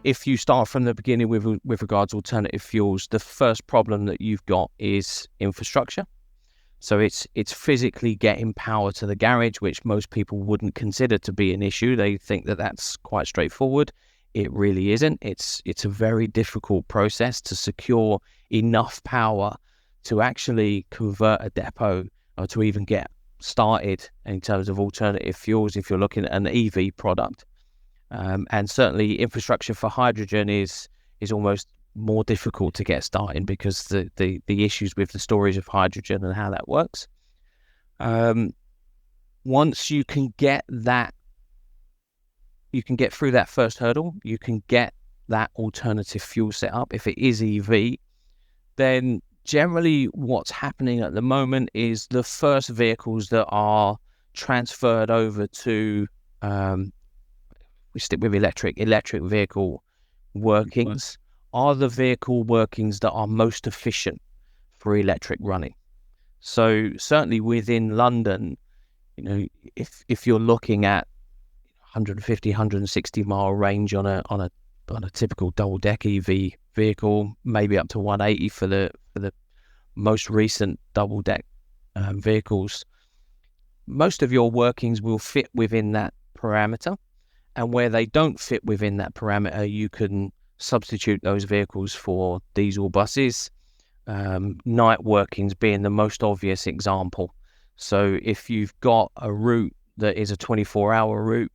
if you start from the beginning with regards to alternative fuels, the first problem that you've got is infrastructure. So it's physically getting power to the garage, which most people wouldn't consider to be an issue. They think that that's quite straightforward. It really isn't. It's a very difficult process to secure enough power to actually convert a depot or to even get started in terms of alternative fuels if you're looking at an EV product. And certainly infrastructure for hydrogen is almost more difficult to get started because the issues with the storage of hydrogen and how that works. Once you can get that, you can get through that first hurdle, you can get that alternative fuel set up. If it is EV, then generally what's happening at the moment is the first vehicles that are transferred over to, we stick with electric vehicle workings, are the vehicle workings that are most efficient for electric running. So certainly within London, if you're looking at 150, 160 mile range on a typical double deck EV vehicle, maybe up to 180 for the most recent double deck vehicles, most of your workings will fit within that parameter. And where they don't fit within that parameter, you can substitute those vehicles for diesel buses, night workings being the most obvious example. So if you've got a route that is a 24-hour route,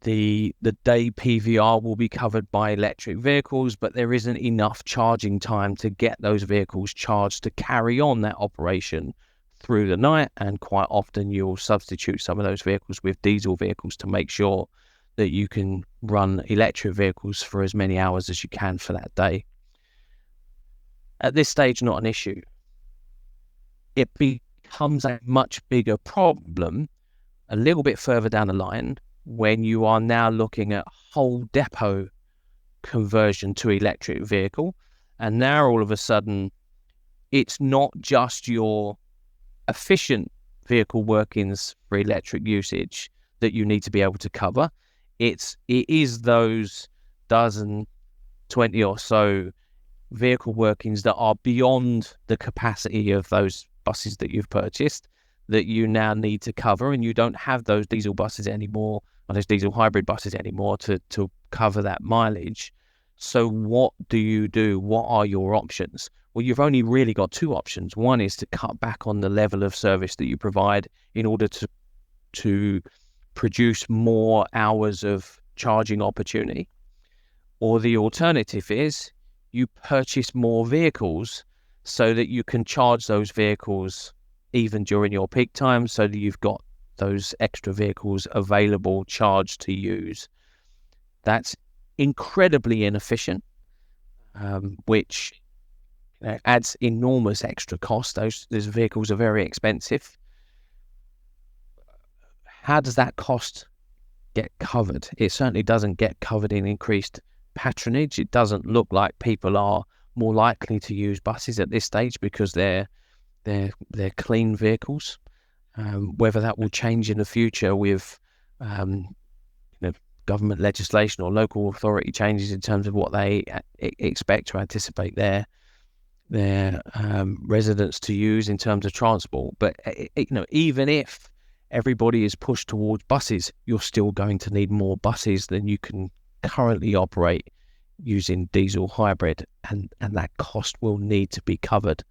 the day PVR will be covered by electric vehicles, but there isn't enough charging time to get those vehicles charged to carry on that operation through the night. And quite often you'll substitute some of those vehicles with diesel vehicles to make sure that you can run electric vehicles for as many hours as you can for that day. At this stage, not an issue. It becomes a much bigger problem a little bit further down the line when you are now looking at whole depot conversion to electric vehicle. And now all of a sudden, it's not just your efficient vehicle workings for electric usage that you need to be able to cover. It is those dozen, 20 or so vehicle workings that are beyond the capacity of those buses that you've purchased that you now need to cover, and you don't have those diesel buses anymore, or those diesel hybrid buses anymore to cover that mileage. So what do you do? What are your options? Well, you've only really got two options. One is to cut back on the level of service that you provide in order to produce more hours of charging opportunity. Or the alternative is you purchase more vehicles so that you can charge those vehicles even during your peak time, so that you've got those extra vehicles available charged to use. That's incredibly inefficient, which adds enormous extra cost. Those vehicles are very expensive. How does that cost get covered? It certainly doesn't get covered in increased patronage. It doesn't look like people are more likely to use buses at this stage because they're clean vehicles. Whether that will change in the future with government legislation or local authority changes in terms of what they expect to anticipate their residents to use in terms of transport. But even if everybody is pushed towards buses, you're still going to need more buses than you can currently operate using diesel hybrid, and that cost will need to be covered